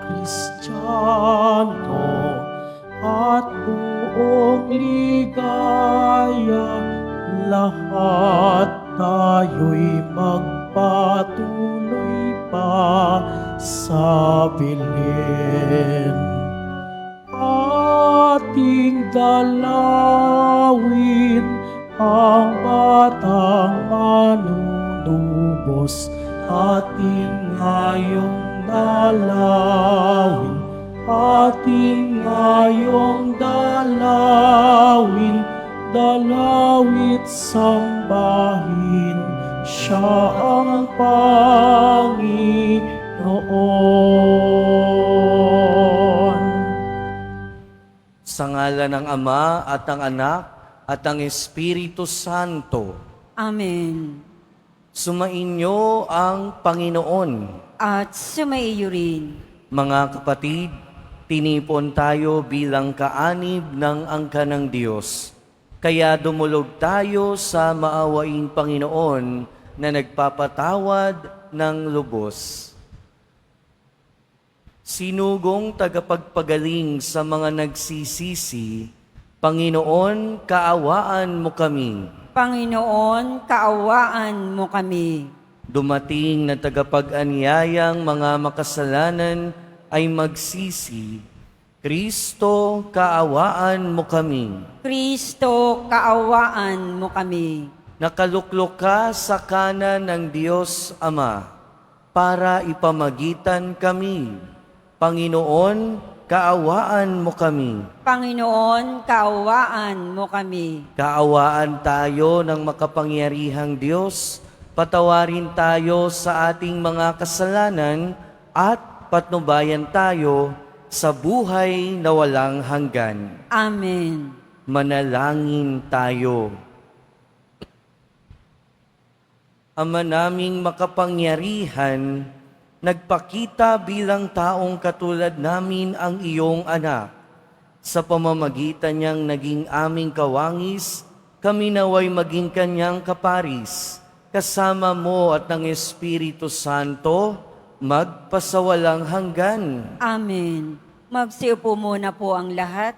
Kristiano at buong ligaya, lahat tayo'y magpatuloy pa sa Belen. Ating dalawin ang batang manunubos, ating ngayong dalawin, ating ngayong dalawin, dalawit sambahin, siya ang Panginoon. Sa ngalan ng Ama at ng Anak at ng Espiritu Santo. Amen. Sumainyo ang Panginoon. At sumaiyo rin. Mga kapatid, tinipon tayo bilang kaanib ng angka ng Diyos. Kaya dumulog tayo sa maawaing Panginoon na nagpapatawad ng lubos. Sinugong tagapagpagaling sa mga nagsisisi, Panginoon, kaawaan mo kami. Panginoon, kaawaan mo kami. Dumating na tagapag-anyayang mga makasalanan ay magsisi. Kristo, kaawaan mo kami. Kristo, kaawaan mo kami. Nakaluklok ka sa kanan ng Diyos Ama para ipamagitan kami. Panginoon, kaawaan mo kami. Panginoon, kaawaan mo kami. Kaawaan tayo ng makapangyarihang Diyos, patawarin tayo sa ating mga kasalanan at patnubayan tayo sa buhay na walang hanggan. Amen. Manalangin tayo. Ama naming makapangyarihan, nagpakita bilang taong katulad namin ang iyong anak. Sa pamamagitan niyang naging aming kawangis, kami naway maging kanyang kaparis. Kasama mo at ng Espiritu Santo, magpasawalang hanggan. Amen. Magsiupo muna po ang lahat.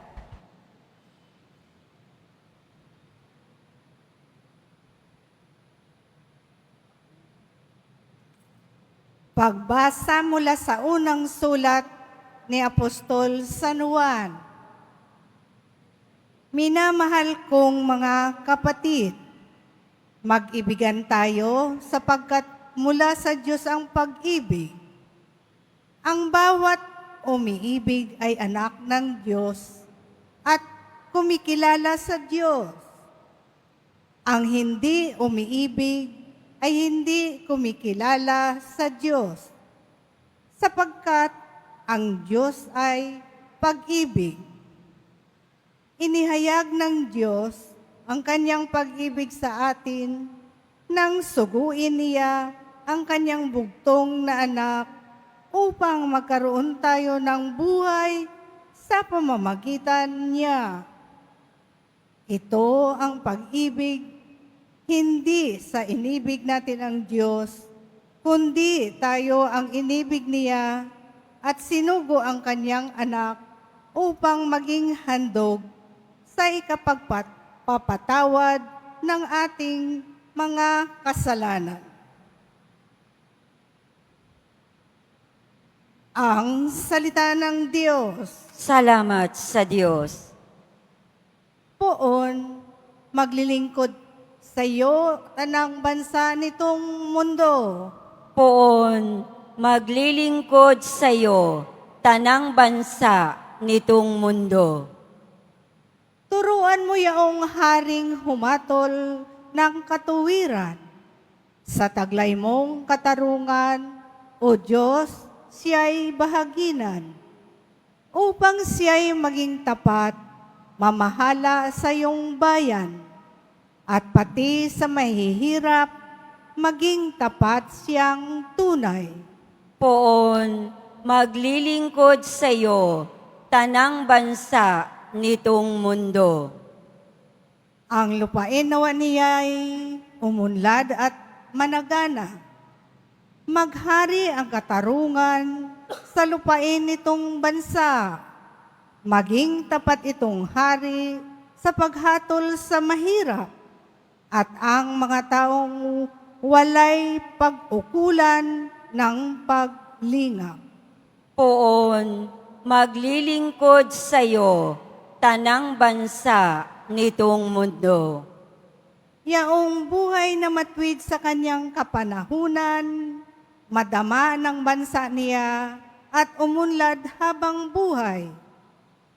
Pagbasa mula sa unang sulat ni Apostol San Juan. Minamahal kong mga kapatid, mag-ibigan tayo sapagkat mula sa Diyos ang pag-ibig. Ang bawat umiibig ay anak ng Diyos at kumikilala sa Diyos. Ang hindi umiibig ay hindi kumikilala sa Diyos, sapagkat ang Diyos ay pag-ibig. Inihayag ng Diyos ang kanyang pag-ibig sa atin nang suguin niya ang kanyang bugtong na anak upang magkaroon tayo ng buhay sa pamamagitan niya. Ito ang pag-ibig, hindi sa inibig natin ang Diyos, kundi tayo ang inibig niya at sinugo ang kanyang anak upang maging handog sa ikapagpapatawad ng ating mga kasalanan. Ang salita ng Diyos. Salamat sa Diyos. Poon, maglilingkod sa iyo tanang bansa nitong mundo. Poon, maglilingkod sa iyo, tanang bansa nitong mundo. Turuan mo yaong haring humatol ng katuwiran. Sa taglay mong katarungan, O Diyos, siya'y bahaginan. Upang siya'y maging tapat, mamahala sa iyong bayan. At pati sa mahihirap, maging tapat siyang tunay. Poon, maglilingkod sa iyo, tanang bansa nitong mundo. Ang lupain nawa niya'y umunlad at managana. Maghari ang katarungan sa lupain nitong bansa. Maging tapat itong hari sa paghatol sa mahirap at ang mga taong walay pag-ukulan ng paglingap. Poon, maglilingkod sa iyo, tanang bansa nitong mundo. Yaong buhay na matwid sa kanyang kapanahunan, madama ng bansa niya at umunlad habang buhay.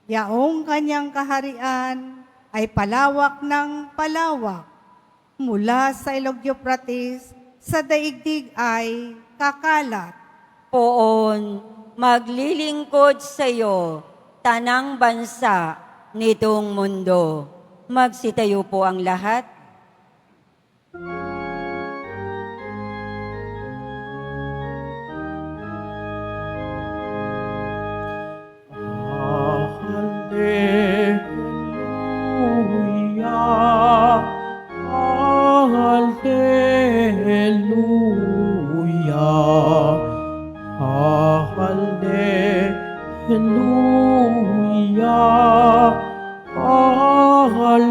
Yaong kanyang kaharian ay palawak ng palawak. Mula sa Ilog Euphrates, sa daigdig ay kakalat. Poon, maglilingkod sa iyo, tanang bansa nitong mundo. Magsitayo po ang lahat. Hallelujah, Hallelujah, Hallelujah, Hallelujah.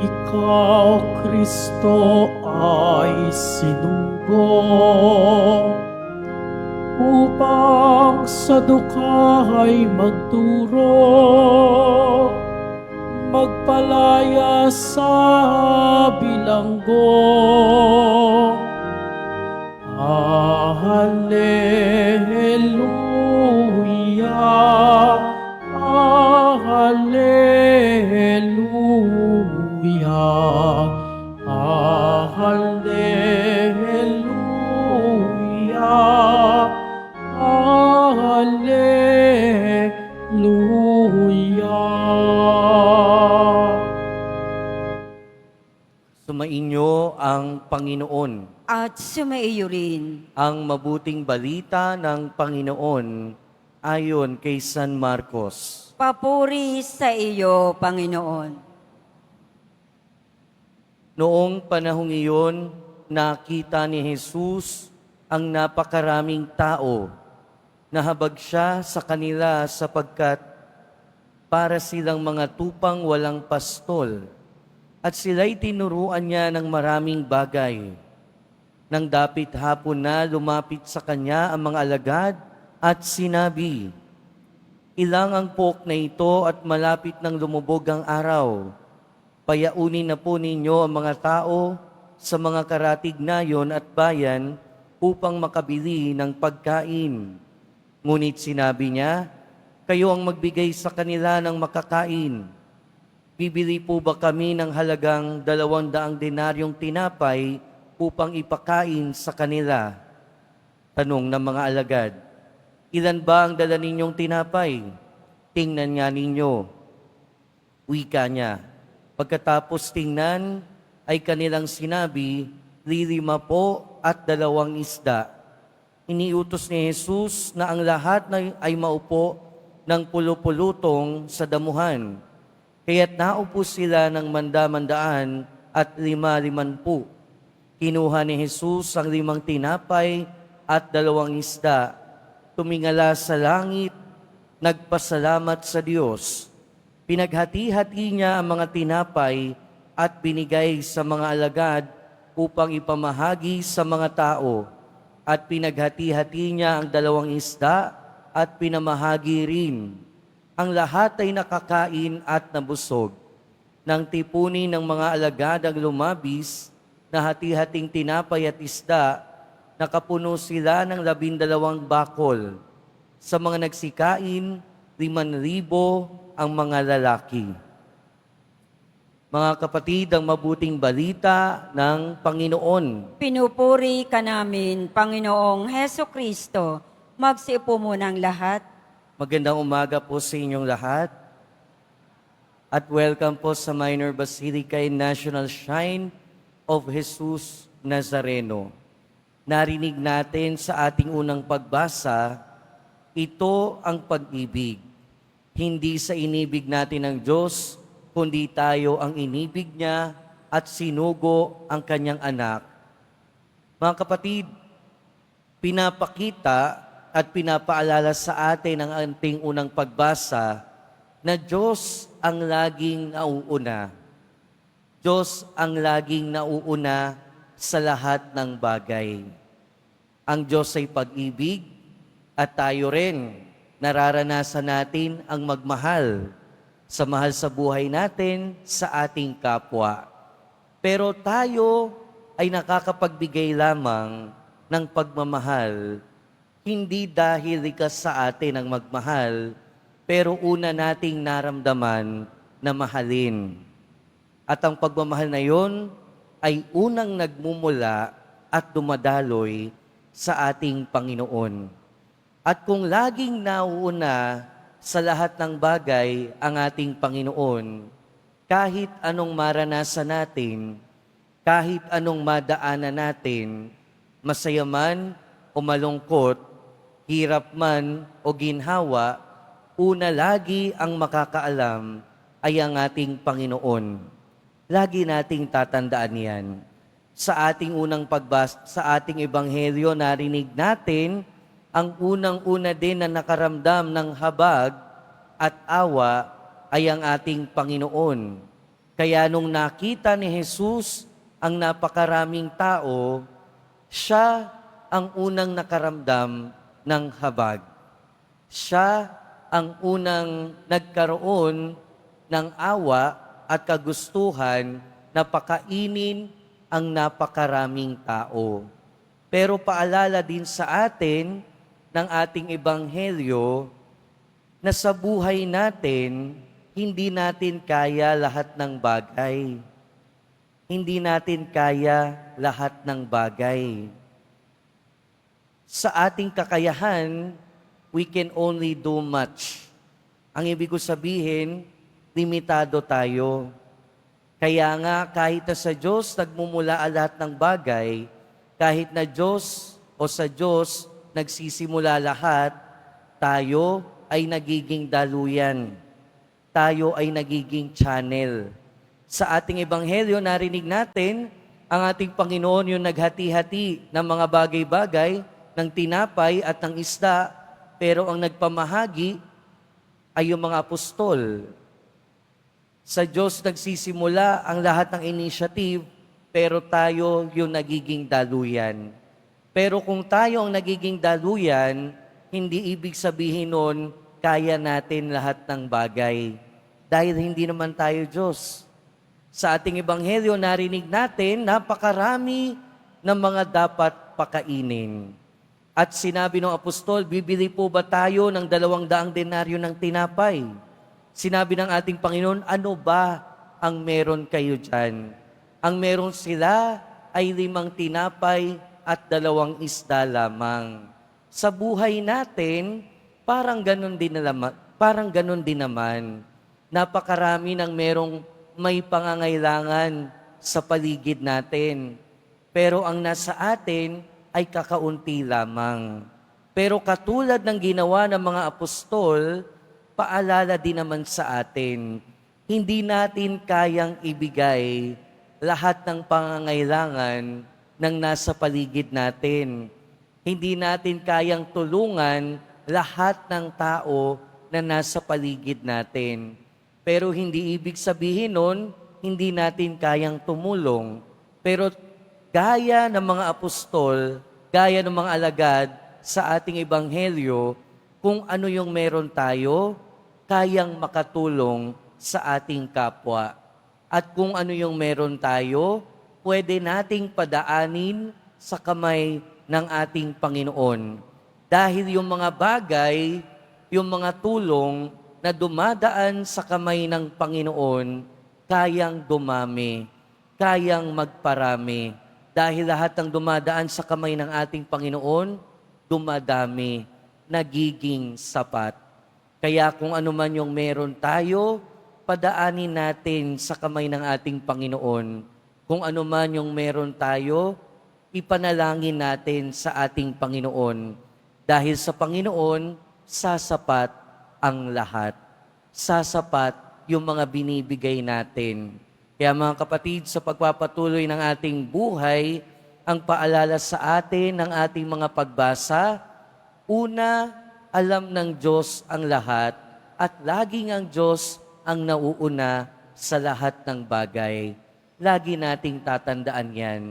Ikaw, Kristo, ay sinugo upang sa dukhay magturo, magpalaya sa bilanggo. Hallelujah, Hallelujah, Hallelujah, Hallelujah. Sumainyo ang Panginoon. At sumaiyo rin. Ang mabuting balita ng Panginoon ayon kay San Marcos. Papuri sa iyo, Panginoon. Noong panahong iyon, nakita ni Jesus ang napakaraming tao. Nahabag siya sa kanila sapagkat para silang mga tupang walang pastol, at sila'y tinuruan niya ng maraming bagay. Nang dapit hapon na, lumapit sa kanya ang mga alagad at sinabi, "Ilang ang pok na ito at malapit nang lumubog ang araw. Payaunin na po ninyo ang mga tao sa mga karatignayon at bayan upang makabili ng pagkain." Ngunit sinabi niya, "Kayo ang magbigay sa kanila ng makakain." Bibili po ba kami ng halagang 200 denaryong tinapay upang ipakain sa kanila? Tanong ng mga alagad. Ilan ba ang dala ninyong tinapay? Tingnan nga ninyo. Wika niya. Pagkatapos tingnan, ay kanilang sinabi, 5 po at 2 isda. Iniutos ni Jesus na ang lahat ay maupo ng pulupulutong sa damuhan. Kaya't naupo sila ng manda-mandaan at 5-5. Kinuha ni Jesus ang 5 tinapay at 2 isda, tumingala sa langit, nagpasalamat sa Diyos. Pinaghati-hati niya ang mga tinapay at binigay sa mga alagad upang ipamahagi sa mga tao. At pinaghati-hati niya ang 2 isda at pinamahagi rin. Ang lahat ay nakakain at nabusog. Nang tipunin ng mga alagad ang lumabis na hati-hating tinapay at isda, nakapuno sila ng 12 bakol. Sa mga nagsikain, 5,000 ang mga lalaki. Mga kapatid, ang mabuting balita ng Panginoon. Pinupuri ka namin, Panginoong Heso Kristo. Magsiupo muna ang lahat. Magandang umaga po sa inyong lahat. At welcome po sa Minor Basilica in National Shrine of Jesus Nazareno. Narinig natin sa ating unang pagbasa, ito ang pag-ibig. Hindi sa inibig natin ng Diyos, kundi tayo ang inibig niya at sinugo ang kanyang anak. Mga kapatid, pinapakita at pinapaalala sa atin ang ating unang pagbasa na Diyos ang laging nauuna. Diyos ang laging nauuna sa lahat ng bagay. Ang Diyos ay pag-ibig at tayo rin nararanasan natin ang magmahal sa mahal sa buhay natin sa ating kapwa. Pero tayo ay nakakapagbigay lamang ng pagmamahal, hindi dahil likas sa atin ang magmahal, pero una nating naramdaman na mahalin. At ang pagmamahal na yon ay unang nagmumula at dumadaloy sa ating Panginoon. At kung laging nauuna sa lahat ng bagay ang ating Panginoon, kahit anong maranasan natin, kahit anong madaanan natin, masaya man o malungkot, hirap man o ginhawa, una lagi ang makakaalam ay ang ating Panginoon. Lagi nating tatandaan yan. Sa ating unang pagbasa, sa ating ebanghelyo, narinig natin ang unang-una din na nakaramdam ng habag at awa ay ang ating Panginoon. Kaya nung nakita ni Jesus ang napakaraming tao, siya ang unang nakaramdam ng habag. Siya ang unang nagkaroon ng awa at kagustuhan na pakainin ang napakaraming tao. Pero paalala din sa atin ng ating ebanghelyo na sa buhay natin, hindi natin kaya lahat ng bagay. Hindi natin kaya lahat ng bagay. Sa ating kakayahan, we can only do much. Ang ibig ko sabihin, limitado tayo. Kaya nga, kahit na sa Diyos nagmumula ang lahat ng bagay, kahit na Diyos o sa Diyos nagsisimula lahat, tayo ay nagiging daluyan. Tayo ay nagiging channel. Sa ating ebanghelyo, narinig natin ang ating Panginoon yung naghati-hati ng mga bagay-bagay, ng tinapay at ng isda, pero ang nagpamahagi ay yung mga apostol. Sa Diyos nagsisimula ang lahat ng initiative, pero tayo yung nagiging daluyan. Pero kung tayo ang nagiging daluyan, hindi ibig sabihin nun, kaya natin lahat ng bagay. Dahil hindi naman tayo Diyos. Sa ating ebanghelyo, narinig natin, napakarami ng mga dapat pakainin. At sinabi ng apostol, bibili po ba tayo ng 200 denaryo ng tinapay? Sinabi ng ating Panginoon, ano ba ang meron kayo dyan? Ang meron sila ay 5 tinapay at 2 isda lamang. Sa buhay natin, parang ganun din naman. Napakarami ng merong may pangangailangan sa paligid natin. Pero ang nasa atin ay kakaunti lamang. Pero katulad ng ginawa ng mga apostol, paalala din naman sa atin, hindi natin kayang ibigay lahat ng pangangailangan ng nasa paligid natin. Hindi natin kayang tulungan lahat ng tao na nasa paligid natin. Pero hindi ibig sabihin nun, hindi natin kayang tumulong. Pero gaya ng mga apostol, gaya ng mga alagad sa ating ebanghelyo, kung ano yung meron tayo, kayang makatulong sa ating kapwa. At kung ano yung meron tayo, pwede nating padaanin sa kamay ng ating Panginoon. Dahil yung mga bagay, yung mga tulong na dumadaan sa kamay ng Panginoon, kayang dumami, kayang magparami. Dahil lahat ng dumadaan sa kamay ng ating Panginoon, dumadami, nagiging sapat. Kaya kung ano man yung meron tayo, padaanin natin sa kamay ng ating Panginoon. Kung ano man yung meron tayo, ipanalangin natin sa ating Panginoon. Dahil sa Panginoon, sasapat ang lahat. Sasapat yung mga binibigay natin. Kaya mga kapatid, sa pagpapatuloy ng ating buhay, ang paalala sa atin ng ating mga pagbasa, una, alam ng Diyos ang lahat at laging ang Diyos ang nauuna sa lahat ng bagay. Lagi nating tatandaan yan.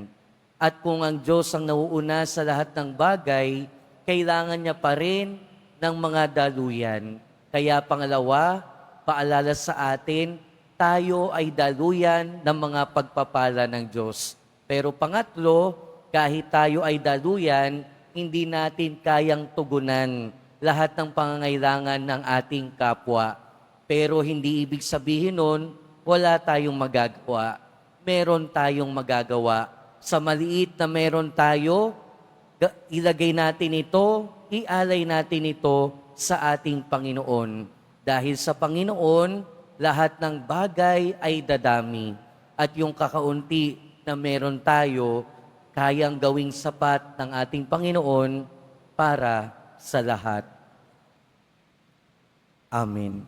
At kung ang Diyos ang nauuna sa lahat ng bagay, kailangan niya pa rin ng mga daluyan. Kaya pangalawa, paalala sa atin, tayo ay daluyan ng mga pagpapala ng Diyos. Pero pangatlo, kahit tayo ay daluyan, hindi natin kayang tugunan lahat ng pangangailangan ng ating kapwa. Pero hindi ibig sabihin nun, wala tayong magagawa. Meron tayong magagawa. Sa maliit na meron tayo, ilagay natin ito, ialay natin ito sa ating Panginoon. Dahil sa Panginoon, lahat ng bagay ay dadami. At yung kakaunti na meron tayo, kayang gawing sapat ng ating Panginoon para sa lahat. Amen.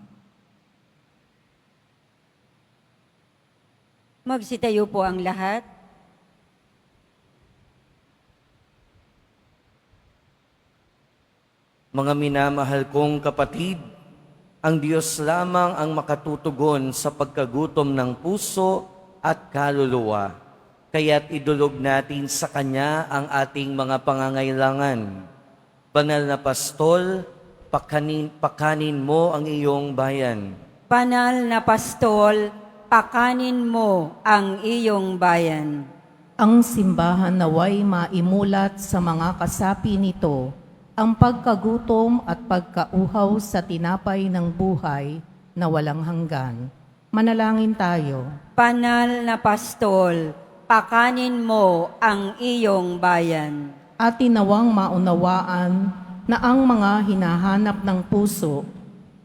Magsitayo po ang lahat. Mga minamahal kong kapatid, ang Diyos lamang ang makatutugon sa pagkagutom ng puso at kaluluwa. Kaya't idulog natin sa Kanya ang ating mga pangangailangan. Banal na Pastol, pakanin mo ang iyong bayan. Banal na Pastol, pakanin mo ang iyong bayan. Ang simbahan naway maimulat sa mga kasapi nito ang pagkagutom at pagkauhaw sa tinapay ng buhay na walang hanggan. Manalangin tayo. Banal na Pastol, pakanin mo ang iyong bayan. At tinawang maunawaan na ang mga hinahanap ng puso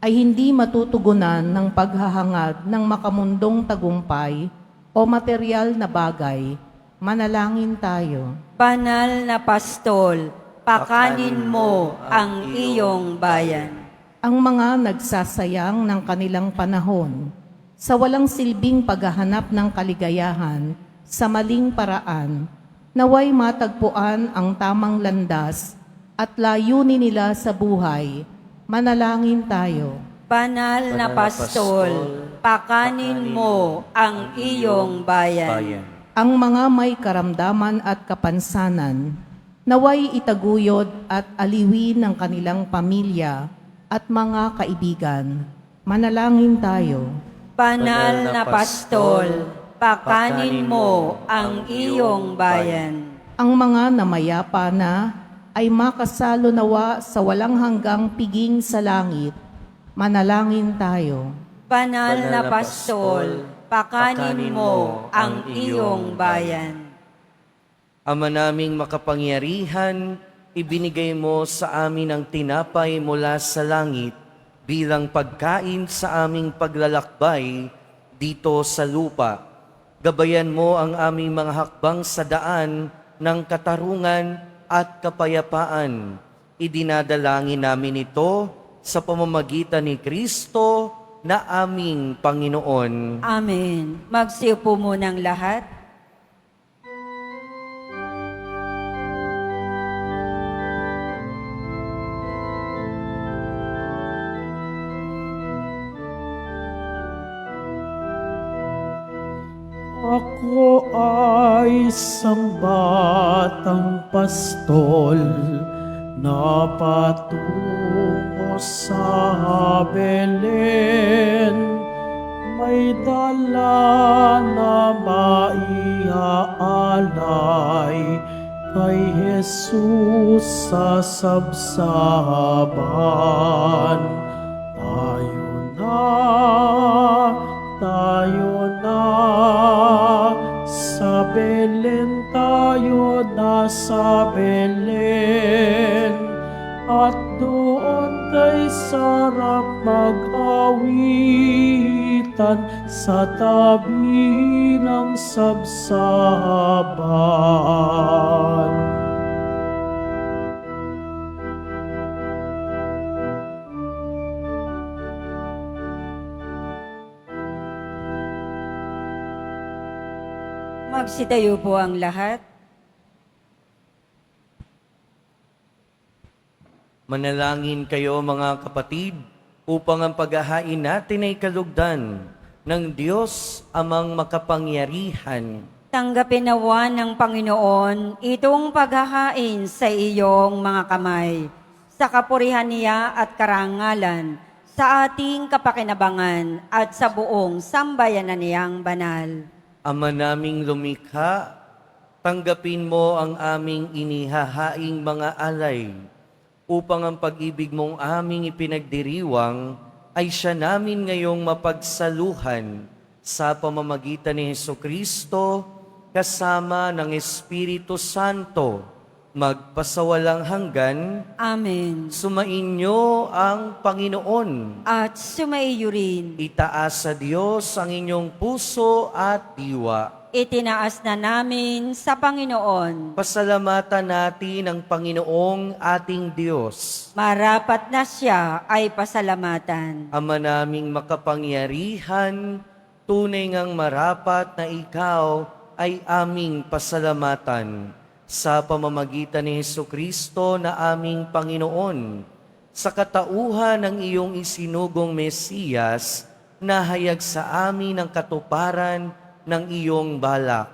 ay hindi matutugunan ng paghahangad ng makamundong tagumpay o material na bagay. Manalangin tayo. Banal na Pastol, pakanin mo ang iyong bayan. Ang mga nagsasayang ng kanilang panahon sa walang silbing paghahanap ng kaligayahan sa maling paraan, naway matagpuan ang tamang landas at layunin nila sa buhay. Manalangin tayo. Banal na Pastol, pakanin mo ang iyong bayan. Ang mga may karamdaman at kapansanan, naway itaguyod at aliwin ng kanilang pamilya at mga kaibigan. Manalangin tayo. Banal na Pastol, pakanin mo ang iyong bayan. Ang mga namayapa na ay makasalo nawa sa walang hanggang piging sa langit. Manalangin tayo. Banal na Pastol, pakanin mo ang iyong bayan. Ama naming makapangyarihan, ibinigay mo sa amin ang tinapay mula sa langit bilang pagkain sa aming paglalakbay dito sa lupa. Gabayan mo ang aming mga hakbang sa daan ng katarungan at kapayapaan. Idinadalangin namin ito sa pamamagitan ni Kristo na aming Panginoon. Amen. Magsiupo munang lahat. Ako ay isang batang pastol na patungo sa Belen. May dala na maiaalay kay Jesus sa sabsaban. Tayo na, sa Belen tayo na sa Belen. At doon kay sarap mag-awitan sa tabi ng sabsaban. Magsitayo po ang lahat. Manalangin kayo mga kapatid upang ang paghahain natin ay kalugdan ng Diyos amang makapangyarihan. Tanggapin nawa ng Panginoon itong paghahain sa iyong mga kamay, sa kapurihan niya at karangalan, sa ating kapakinabangan at sa buong sambayanan niyang banal. Ama naming lumikha, tanggapin mo ang aming inihahaing mga alay, upang ang pag-ibig mong aming ipinagdiriwang ay siya namin ngayong mapagsaluhan sa pamamagitan ni Hesukristo kasama ng Espiritu Santo, magpasawalang hanggan. Amen. Sumainyo ang Panginoon. At sumaiyo rin. Itaas sa Diyos ang inyong puso at diwa. Itinaas na namin sa Panginoon. Pasalamatan natin ang Panginoong ating Diyos. Marapat na siya ay pasalamatan. Ama naming makapangyarihan, tunay ngang marapat na ikaw ay aming pasalamatan sa pamamagitan ni Hesukristo na aming Panginoon, sa katauhan ng iyong isinugong Mesiyas na hayag sa amin ang katuparan ng iyong balak.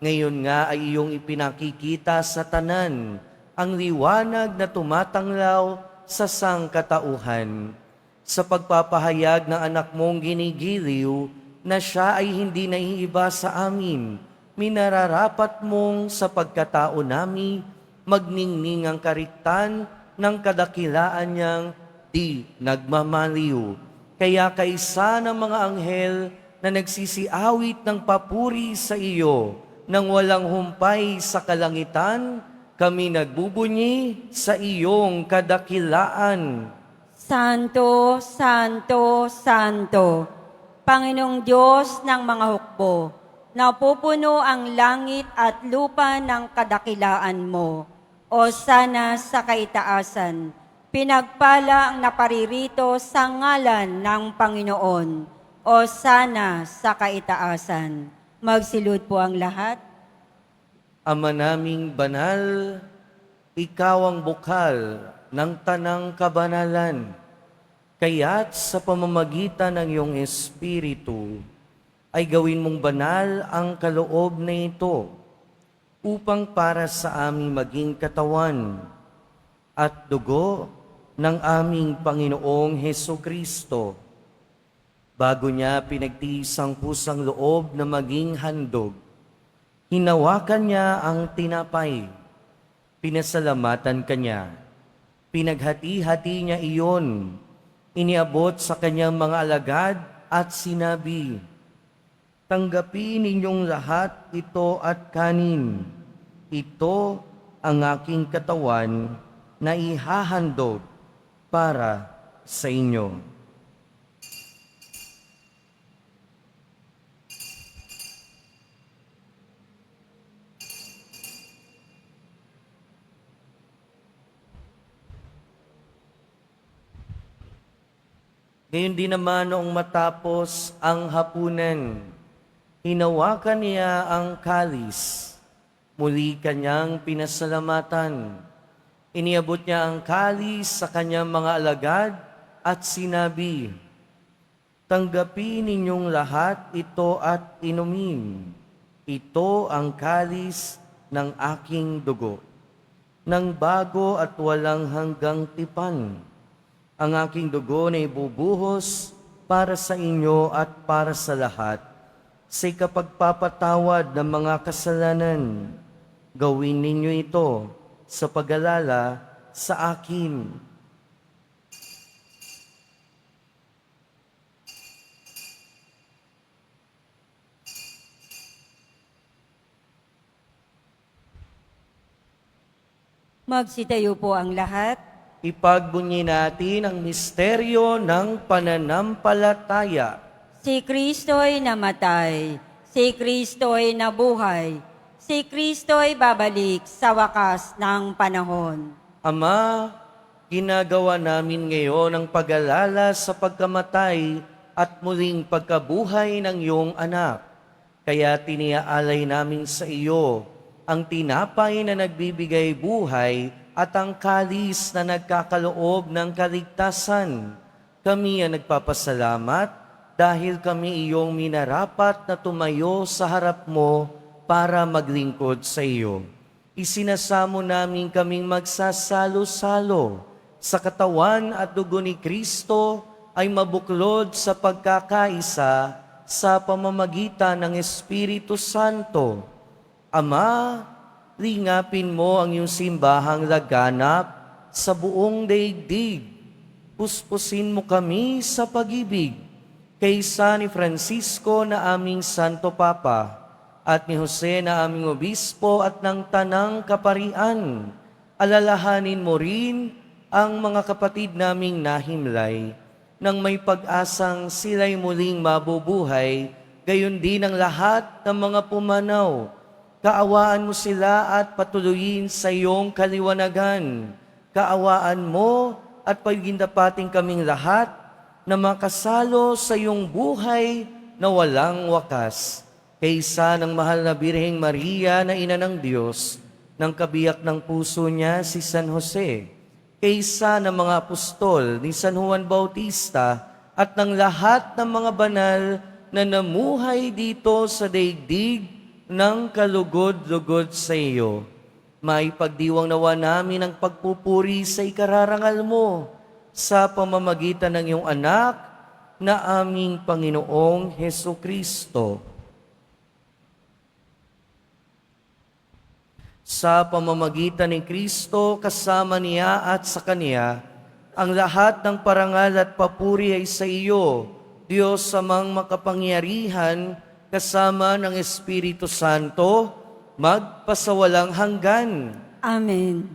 Ngayon nga ay iyong ipinakikita sa tanan ang liwanag na tumatanglaw sa sangkatauhan. Sa pagpapahayag ng anak mong ginigiliw na siya ay hindi naiiba sa amin, minararapat mong sa pagkatao nami magningning ang kariktan ng kadakilaan niyang di nagmamaliw. Kaya kaisa ng mga anghel na nagsisiawit ng papuri sa iyo, nang walang humpay sa kalangitan, kami nagbubunyi sa iyong kadakilaan. Santo, Santo, Santo, Panginoong Diyos ng mga hukbo, napupuno ang langit at lupa ng kadakilaan mo. O sana sa kaitaasan, pinagpala ang naparirito sa ngalan ng Panginoon. O sana sa kaitaasan. Magsilud po ang lahat. Ama naming banal, ikaw ang bukal ng tanang kabanalan. Kaya't sa pamamagitan ng iyong Espiritu, ay gawin mong banal ang kaloob na ito upang para sa aming maging katawan at dugo ng aming Panginoong Hesukristo. Bago niya pinagtiis ang pusang loob na maging handog, hinawakan niya ang tinapay, pinasalamatan kanya, pinaghati-hati niya iyon, iniabot sa kanyang mga alagad at sinabi, "Tanggapin ninyong lahat ito at kanin. Ito ang aking katawan na ihahandog para sa inyo." Ngayon din naman noong matapos ang hapunan, hinawakan niya ang kalis, muli kanyang pinasalamatan. Iniabot niya ang kalis sa kanyang mga alagad at sinabi, "Tanggapin ninyong lahat ito at inumin. Ito ang kalis ng aking dugo, ng bago at walang hanggang tipan. Ang aking dugo na ibubuhos para sa inyo at para sa lahat, sa ikapagpapatawad ng mga kasalanan. Gawin ninyo ito sa pag-alala sa akin." Magsitayo po ang lahat. Ipagbunyi natin ang misteryo ng pananampalataya. Si Kristo'y namatay, si Kristo'y nabuhay, si Kristo'y babalik sa wakas ng panahon. Ama, ginagawa namin ngayon ang pag-alala sa pagkamatay at muling pagkabuhay ng iyong anak. Kaya tiniaalay namin sa iyo ang tinapay na nagbibigay buhay at ang kalis na nagkakaloob ng kaligtasan. Kami ang nagpapasalamat dahil kami iyong minarapat na tumayo sa harap mo para maglingkod sa iyo. Isinasamo namin kaming magsasalo-salo sa katawan at dugo ni Kristo ay mabuklod sa pagkakaisa sa pamamagitan ng Espiritu Santo. Ama, lingapin mo ang iyong simbahang laganap sa buong daigdig. Puspusin mo kami sa pag-ibig kay San Francisco na aming Santo Papa at ni Jose na aming Obispo at ng Tanang Kaparian. Alalahanin mo rin ang mga kapatid naming nahimlay nang may pag-asang sila'y muling mabubuhay, gayon din ang lahat ng mga pumanaw. Kaawaan mo sila at patuloyin sa iyong kaliwanagan. Kaawaan mo at pagindapating kaming lahat na makasalo sa iyong buhay na walang wakas. Kaysa ng mahal na Birheng Maria na Ina ng Diyos, ng kabiyak ng puso niya si San Jose, kaysa ng mga apostol ni San Juan Bautista at ng lahat ng mga banal na namuhay dito sa daigdig ng kalugod-lugod sa iyo. May pagdiwang nawa namin ang pagpupuri sa ikararangal mo sa pamamagitan ng iyong anak na aming Panginoong Hesukristo. Sa pamamagitan ni Kristo, kasama niya at sa Kanya, ang lahat ng parangal at papuri ay sa iyo, Diyos amang makapangyarihan, kasama ng Espiritu Santo, magpasawalang hanggan. Amen.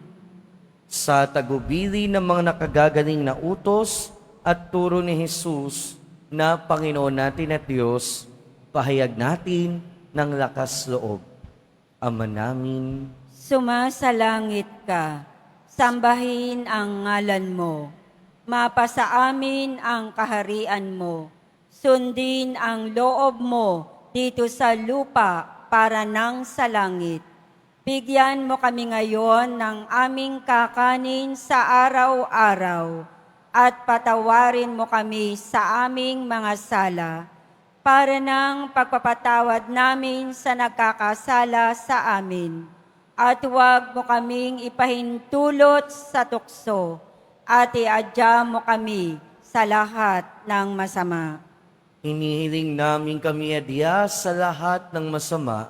Sa tagubili ng mga nakagagaling na utos at turo ni Jesus na Panginoon natin at Diyos, pahayag natin ng lakas loob. Ama namin, Sumasalangit ka, sambahin ang ngalan mo. Mapasa amin ang kaharian mo. Sundin ang loob mo dito sa lupa para nang sa langit. Bigyan mo kami ngayon ng aming kakanin sa araw-araw at patawarin mo kami sa aming mga sala para ng pagpapatawad namin sa nagkakasala sa amin. At huwag mo kaming ipahintulot sa tukso at iadya mo kami sa lahat ng masama. hinihiling namin kami adya sa lahat ng masama,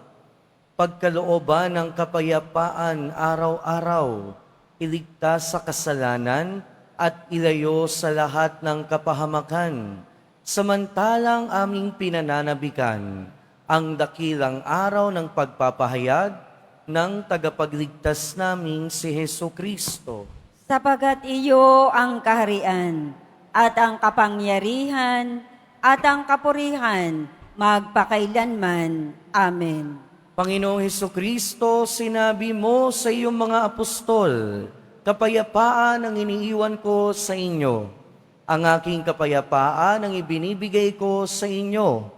pagkalooban ng kapayapaan araw-araw, iligtas sa kasalanan at ilayo sa lahat ng kapahamakan, samantalang aming pinananabikan ang dakilang araw ng pagpapahayag ng tagapagligtas naming si Hesukristo. Sapagat iyo ang kaharian at ang kapangyarihan at ang kapurihan magpakailanman. Amen. Panginoong Hesukristo, sinabi mo sa iyong mga apostol, kapayapaan ang iniiwan ko sa inyo. Ang aking kapayapaan ang ibinibigay ko sa inyo.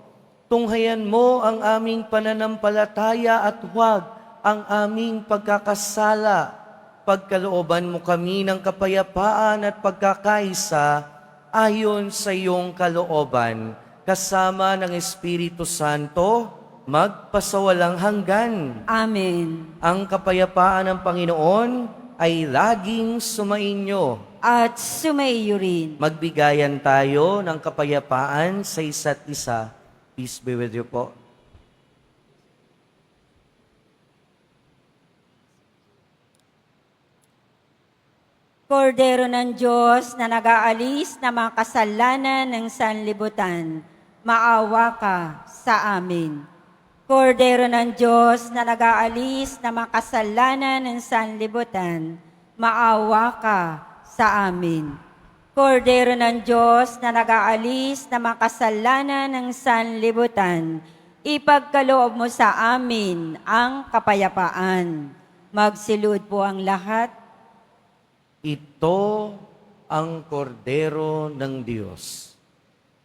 Tunghayan mo ang aming pananampalataya at huwag ang aming pagkakasala. Pagkalooban mo kami ng kapayapaan at pagkakaisa ayon sa iyong kalooban, kasama ng Espiritu Santo, magpasawalang hanggan. Amen. Ang kapayapaan ng Panginoon ay laging sumainyo. At sumaiyo rin. Magbigayan tayo ng kapayapaan sa isa't isa. Peace be with you po. Kordero ng Diyos na nag-aalis ng mga kasalanan ng sanlibutan, maawa ka sa amin. Kordero ng Diyos na nag-aalis ng mga kasalanan ng sanlibutan, maawa ka sa amin. Kordero ng Diyos na nag-aalis ng mga kasalanan ng sanlibutan, ipagkaloob mo sa amin ang kapayapaan. Magsilud po ang lahat. Ito ang kordero ng Diyos.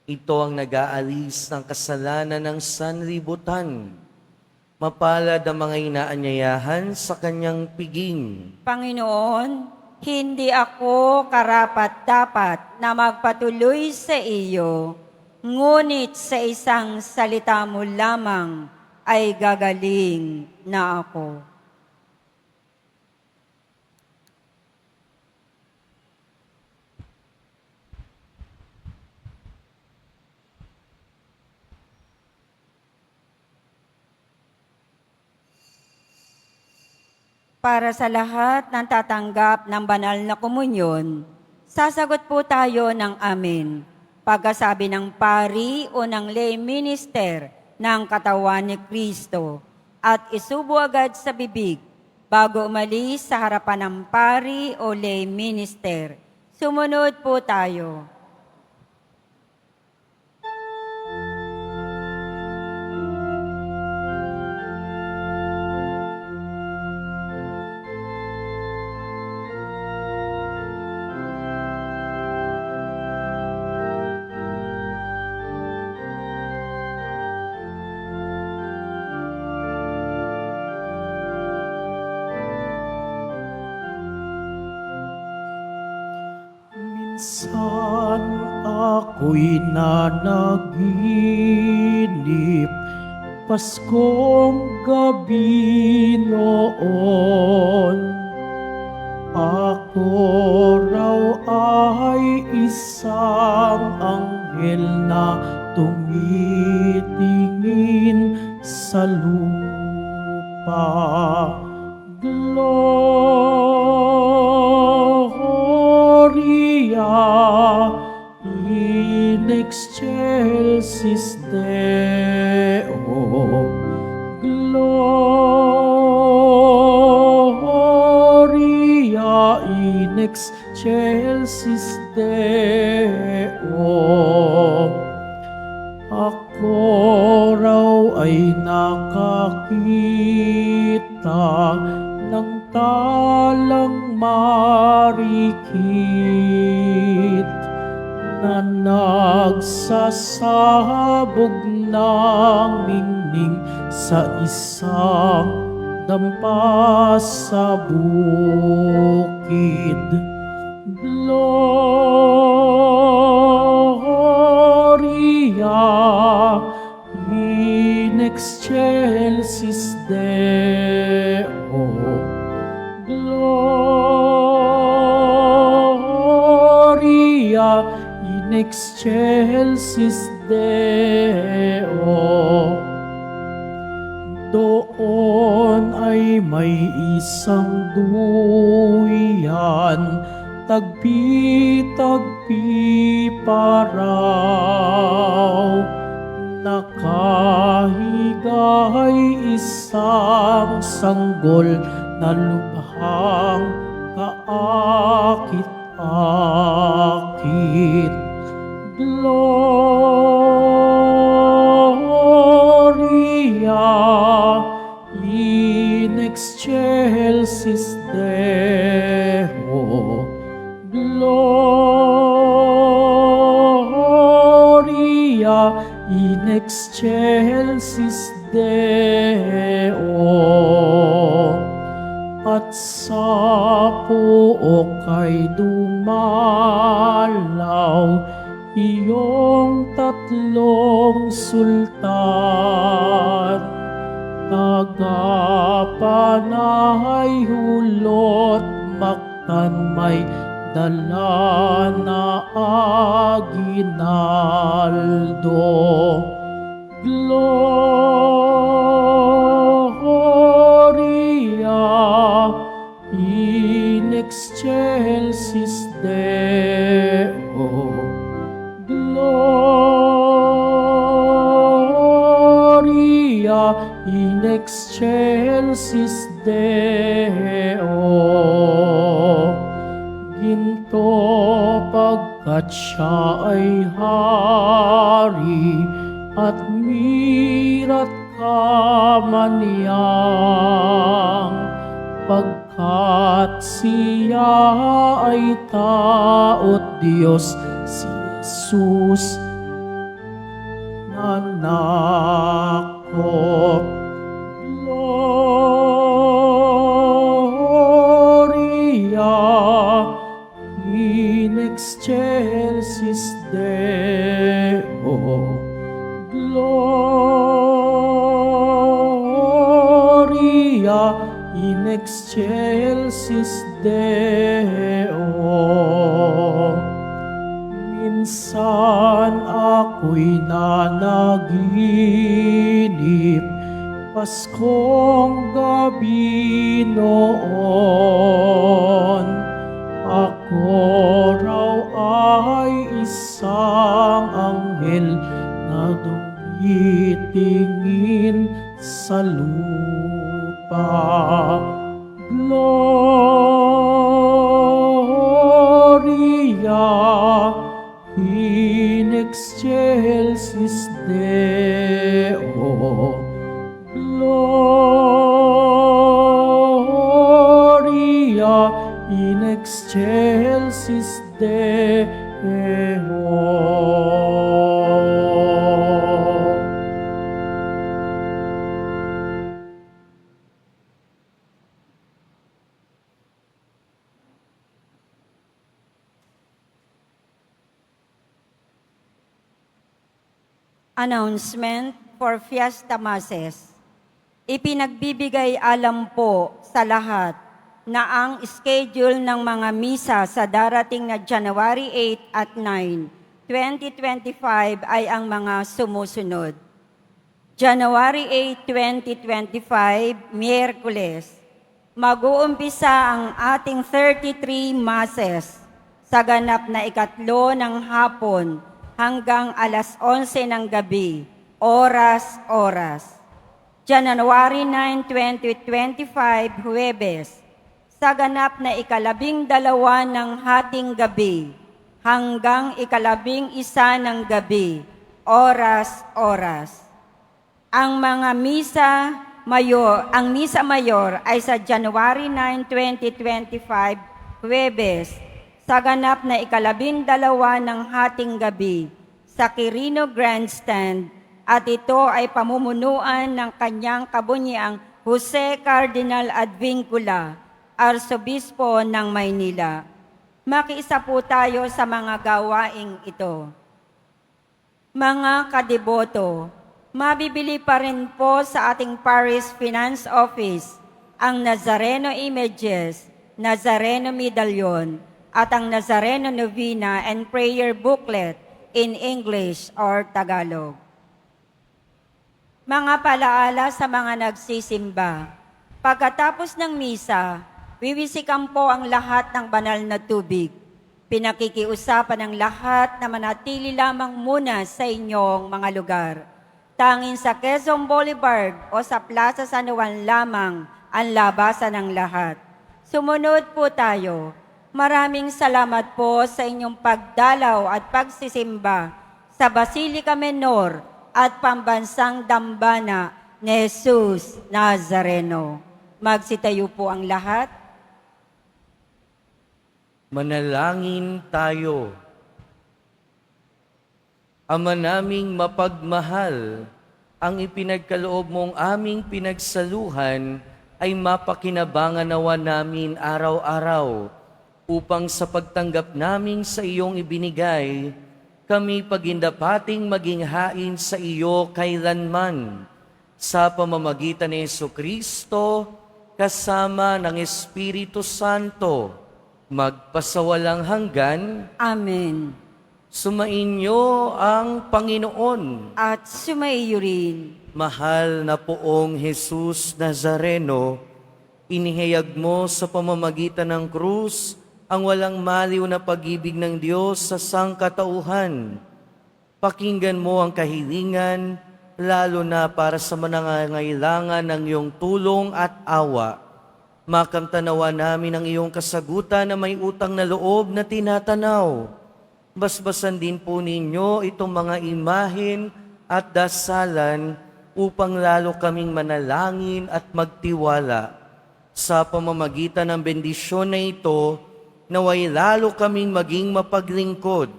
Ito ang nag-aalis ng kasalanan ng sanlibutan. Mapalad ang mga inaanyayahan sa kanyang piging. Panginoon, hindi ako karapat-dapat na magpatuloy sa iyo, ngunit sa isang salita mo lamang ay gagaling na ako. Para sa lahat ng tatanggap ng banal na komunyon, sasagot po tayo ng amen. Pagkasabi ng pari o ng lay minister ng katawan ni Kristo at isubo agad sa bibig bago umalis sa harapan ng pari o lay minister. Sumunod po tayo. Minsan ako'y nanaginip, Paskong gabi noon. Ako raw ay isang anghel na tumitingin sa lupa. Gloria in excelsis Deo. Gloria in excelsis Deo. Ako raw ay nakakita ng talang marikit na nagsasabog ng ningning sa isang dampa sa bukid. Gloria in excelsis Deo. Gloria in excelsis Deo. Doon ay may isang duyan, tagpi-tagpi pa raw. Nakahigay isang sanggol na lubhang kaakit-akit. Gloria in excelsis Deo. Gloria in excelsis Deo. At sa puok ay dumalaw iyong tatlong sultan. Tagapanay hulot maktan may dala na aginaldo. Gloria in excelsis Deo. Gloria in excelsis Deo. Ginto pagkat siya ay hari at mirat kamaniyang, pagkat siya ay tao't Diyos, si Jesus anak ko. Gloria in excelsis Deo. Gloria in excelsis Deo. Minsan ako'y nanaginip, Paskong gabi noon. Ako raw ay isang anghel na tumitingin sa lupa. Gloria in excelsis Deo. Gloria in excelsis Deo. Announcement for Fiesta Masses. Ipinagbibigay alam po sa lahat na ang schedule ng mga misa sa darating na January 8 at 9, 2025 ay ang mga sumusunod. January 8, 2025, Miyerkules, mag-uumpisa ang ating 33 Masses sa ganap na 3 ng hapon hanggang alas 11 ng gabi, oras-oras. January 9, 2025, Huwebes, sa ganap na 12 ng hating gabi hanggang 11 ng gabi, oras-oras. Ang misa mayor ay sa January 9, 2025, Huwebes, sa ganap na 12 ng hating gabi sa Quirino Grandstand, at ito ay pamumunuan ng kanyang kabunyiang Jose Cardinal Advincula, Arsobispo ng Maynila. Makiisa po tayo sa mga gawaing ito. Mga kadeboto, mabibili pa rin po sa ating Parish Finance Office ang Nazareno Images, Nazareno Medallion, at ang Nazareno Novena and Prayer Booklet in English or Tagalog. Mga palaala sa mga nagsisimba. Pagkatapos ng misa, wiwisikan po ang lahat ng banal na tubig. Pinakikiusapan ng lahat na manatili lamang muna sa inyong mga lugar. Tanging sa Quezon Boulevard o sa Plaza San Juan lamang ang labasan ng lahat. Sumunod po tayo. Maraming salamat po sa inyong pagdalaw at pagsisimba sa Basilica Menor at Pambansang Dambana ni Jesus Nazareno. Magsitayo po ang lahat. Manalangin tayo. Ama naming mapagmahal, ang ipinagkaloob mong aming pinagsaluhan ay mapakinabangan nawa namin araw-araw, upang sa pagtanggap namin sa iyong ibinigay, kami pagindapating maging hain sa iyo kailanman, sa pamamagitan ni Jesucristo, kasama ng Espiritu Santo, magpasawalang hanggan. Amen. Sumainyo ang Panginoon. At sumaiyo rin. Mahal na poong Jesus Nazareno, inihayag mo sa pamamagitan ng krus ang walang maliw na pag-ibig ng Diyos sa sangkatauhan. Pakinggan mo ang kahilingan, lalo na para sa manangangailangan ng iyong tulong at awa. Makamtanawa namin ang iyong kasagutan na may utang na loob na tinatanaw. Basbasan din po ninyo itong mga imahin at dasalan upang lalo kaming manalangin at magtiwala. Sa pamamagitan ng bendisyon na ito, naway lalo kaming maging mapaglingkod,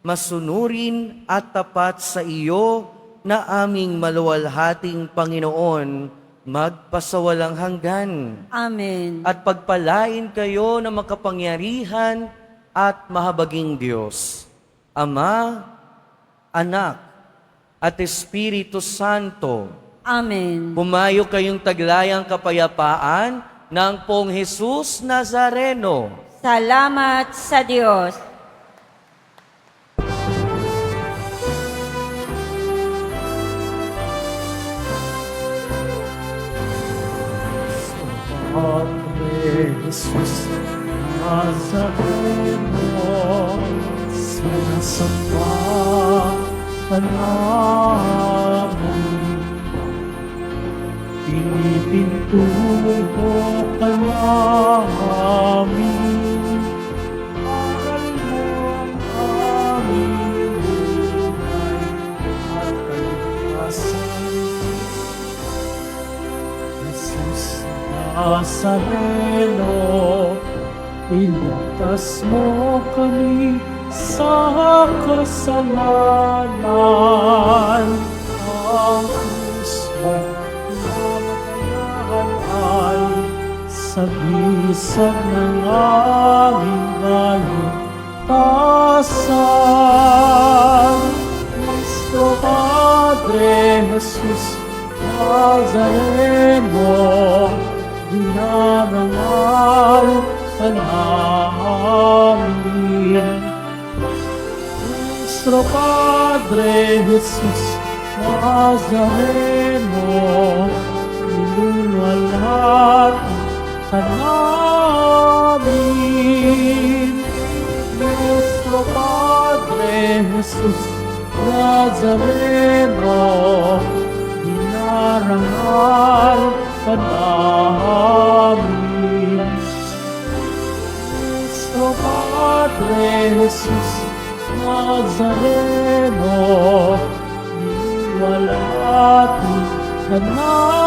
masunurin at tapat sa iyo na aming maluwalhating Panginoon, magpasawalang hanggan. Amen. At pagpalain kayo ng makapangyarihan at mahabaging Diyos, Ama, Anak, at Espiritu Santo. Amen. Pumayo kayong taglayang kapayapaan ng Pong Jesus Nazareno. Salamat sa Diyos. Padre Jesus Nazareno, sinasamba ka namin. Pinipintuho ka namin, aral mo ang aming buhay at kaligtasan. Jesus Nazareno, iligtas mo kami sa kasalanan. Ang krus mo namatayan ay sagisag ng aming kaligtasan. Cristo Padre Jesus Nazareno, dinarangal ka namin. Nuestro Padre Jesus Nazareno, niluwalhati ka namin. Nuestro Padre Jesus Nazareno, dinarangal ka namin. Nuestro Padre Jesus Nazareno, niluwalhati ka namin.